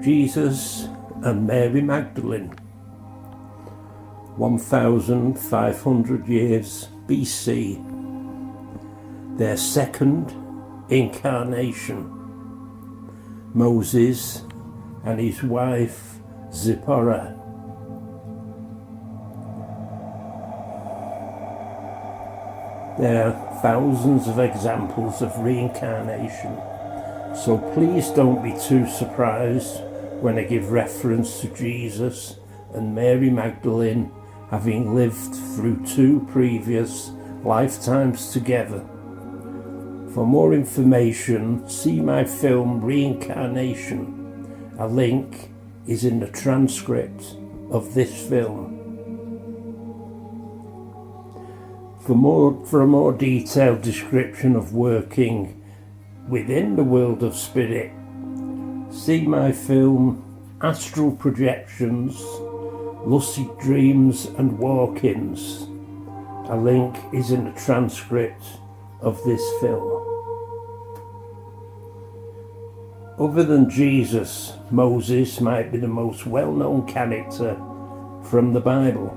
Jesus and Mary Magdalene, 1,500 years BC, their second incarnation, Moses and his wife Zipporah. There are thousands of examples of reincarnation, so please don't be too surprised when I give reference to Jesus and Mary Magdalene having lived through two previous lifetimes together. For more information, see my film Reincarnation. A link is in the transcript of this film. For a more detailed description of working within the world of spirit, see my film Astral Projections, Lucid Dreams and Walk-ins. A link is in the transcript of this film. Other than Jesus, Moses might be the most well-known character from the Bible.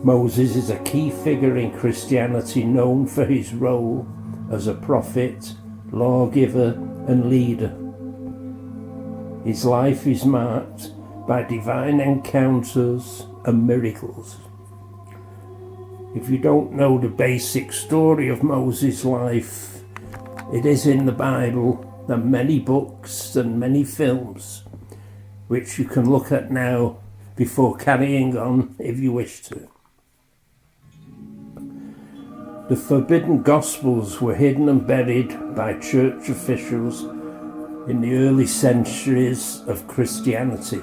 Moses is a key figure in Christianity, known for his role as a prophet, lawgiver and leader. His life is marked by divine encounters and miracles. If you don't know the basic story of Moses' life, it is in the Bible and many books and many films, which you can look at now before carrying on if you wish to. The forbidden Gospels were hidden and buried by church officials in the early centuries of Christianity.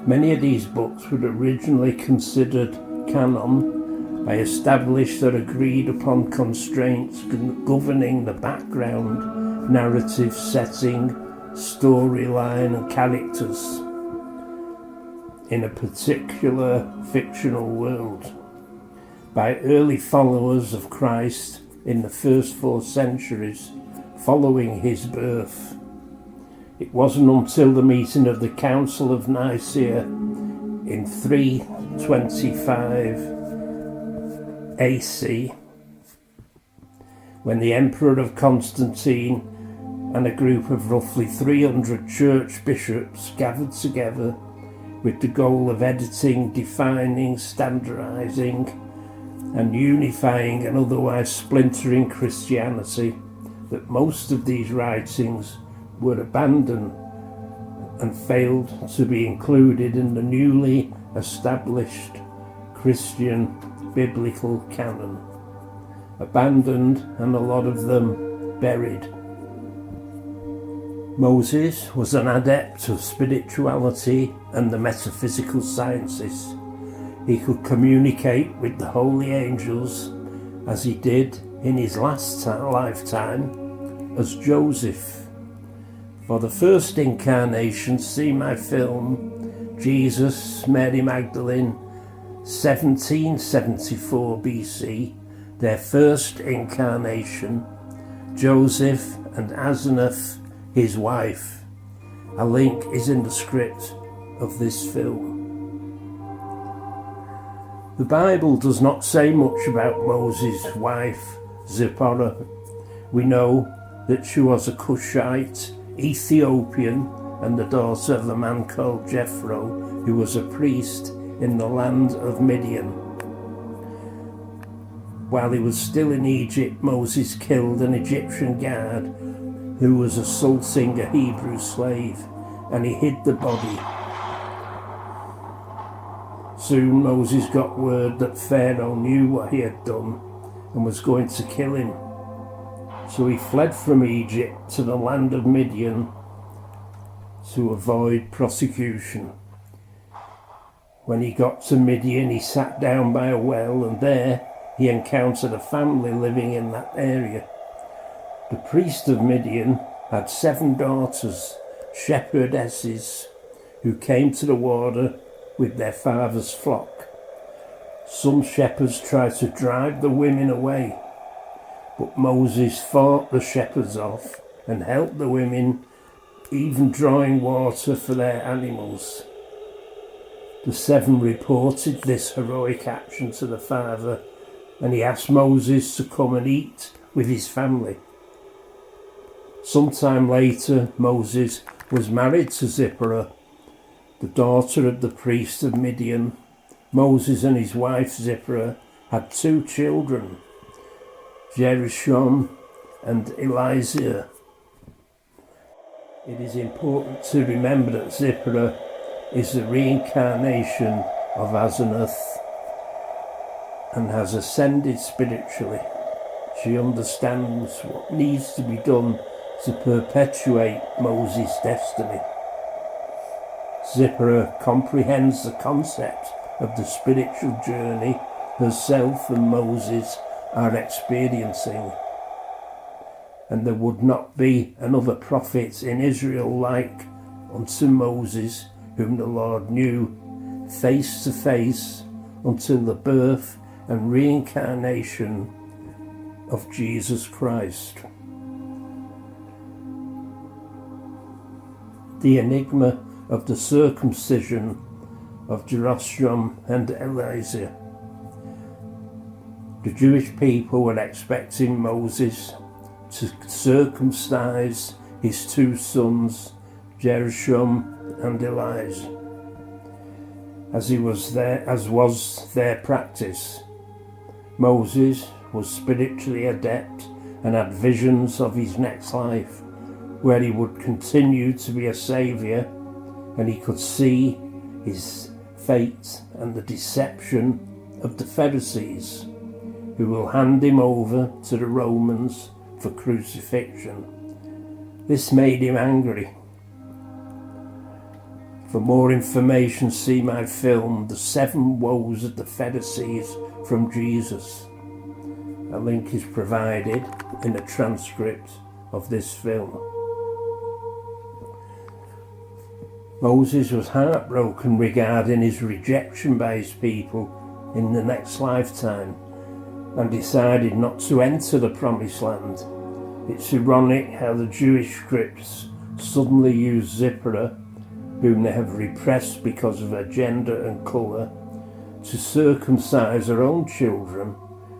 Many of these books were originally considered canon by established or agreed upon constraints governing the background, narrative, setting, storyline and characters in a particular fictional world, by early followers of Christ in the first 4 centuries following his birth. It wasn't until the meeting of the Council of Nicaea in 325 AC, when the Emperor Constantine and a group of roughly 300 church bishops gathered together with the goal of editing, defining, standardizing and unifying and otherwise splintering Christianity, that most of these writings were abandoned and failed to be included in the newly established Christian biblical canon. Abandoned and a lot of them buried. Moses was an adept of spirituality and the metaphysical sciences. He could communicate with the holy angels as he did in his last lifetime as Joseph. For the first incarnation, see my film Jesus, Mary Magdalene, 1774 BC, their first incarnation, Joseph and Asenath, his wife. A link is in the script of this film. The Bible does not say much about Moses' wife, Zipporah. We know that she was a Cushite, Ethiopian, and the daughter of a man called Jethro, who was a priest in the land of Midian. While he was still in Egypt, Moses killed an Egyptian guard who was assaulting a Hebrew slave, and he hid the body. Soon Moses got word that Pharaoh knew what he had done and was going to kill him. So he fled from Egypt to the land of Midian to avoid prosecution. When he got to Midian, he sat down by a well, and there he encountered a family living in that area. The priest of Midian had 7 daughters, shepherdesses, who came to the water with their father's flock. Some shepherds tried to drive the women away, but Moses fought the shepherds off and helped the women even drawing water for their animals. The 7 reported this heroic action to the father, and he asked Moses to come and eat with his family. Sometime later, Moses was married to Zipporah, the daughter of the priest of Midian. Moses and his wife Zipporah had 2 children, Gershom and Eliezer. It is important to remember that Zipporah is the reincarnation of Asenath and has ascended spiritually. She understands what needs to be done to perpetuate Moses' destiny. Zipporah comprehends the concept of the spiritual journey herself and Moses are experiencing, and there would not be another prophet in Israel like unto Moses, whom the Lord knew face to face until the birth and reincarnation of Jesus Christ. The enigma of the circumcision of Gershom and Eliezer. The Jewish people were expecting Moses to circumcise his 2 sons, Gershom and Eliezer, as was their practice. Moses was spiritually adept and had visions of his next life, where he would continue to be a saviour, and he could see his fate and the deception of the Pharisees, who will hand him over to the Romans for crucifixion. This made him angry. For more information, see my film, The 7 Woes of the Pharisees from Jesus. A link is provided in the transcript of this film. Moses was heartbroken regarding his rejection by his people in the next lifetime and decided not to enter the Promised Land. It's ironic how the Jewish scripts suddenly use Zipporah, whom they have repressed because of her gender and colour, to circumcise her own children,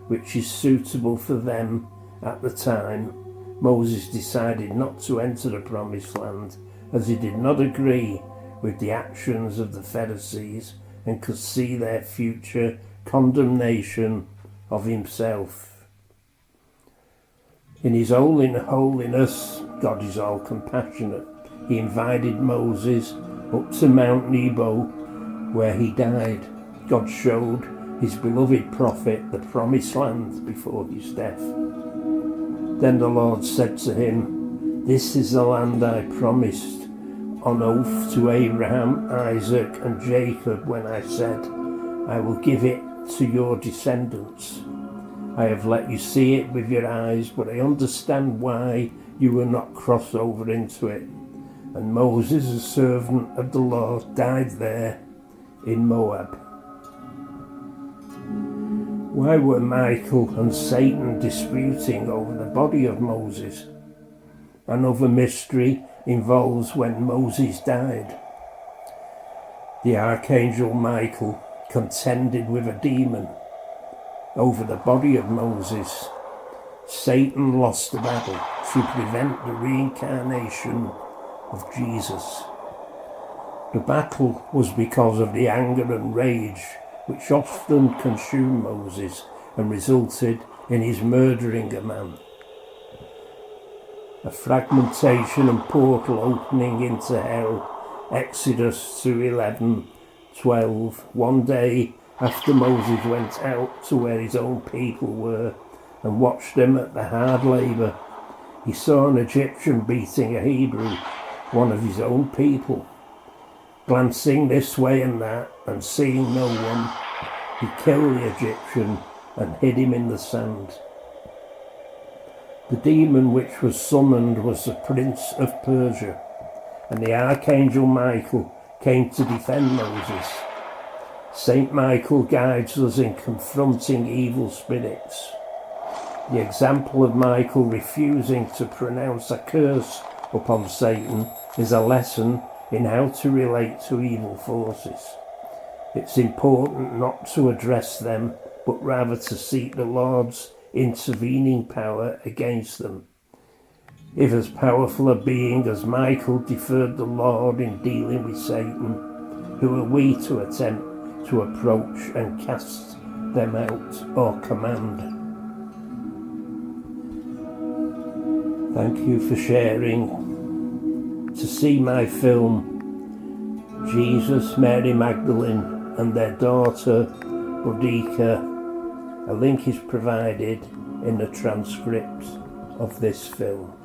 which is suitable for them at the time. Moses decided not to enter the Promised Land as he did not agree with the actions of the Pharisees and could see their future condemnation of himself. In his holiness, God is all compassionate. He invited Moses up to Mount Nebo, where he died. God showed his beloved prophet the Promised Land before his death. Then the Lord said to him, "This is the land I promised on oath to Abraham, Isaac and Jacob when I said, I will give it to your descendants. I have let you see it with your eyes, but I understand why you will not cross over into it." And Moses, a servant of the Lord, died there in Moab. Why were Michael and Satan disputing over the body of Moses? Another mystery involves when Moses died. The archangel Michael contended with a demon over the body of Moses. Satan lost the battle to prevent the reincarnation of Jesus. The battle was because of the anger and rage which often consumed Moses and resulted in his murdering a man. A fragmentation and portal opening into hell. Exodus 2:11-12. One day after Moses went out to where his own people were and watched them at the hard labour, he saw an Egyptian beating a Hebrew, one of his own people. Glancing this way and that and seeing no one, he killed the Egyptian and hid him in the sand. The demon which was summoned was the prince of Persia, and the archangel Michael came to defend Moses. Saint Michael guides us in confronting evil spirits. The example of Michael refusing to pronounce a curse upon Satan is a lesson in how to relate to evil forces. It's important not to address them, but rather to seek the Lord's intervening power against them. If as powerful a being as Michael deferred the Lord in dealing with Satan, who are we to attempt to approach and cast them out or command? Thank you for sharing. To see my film, Jesus, Mary Magdalene and their daughter Boudica, a link is provided in the transcript of this film.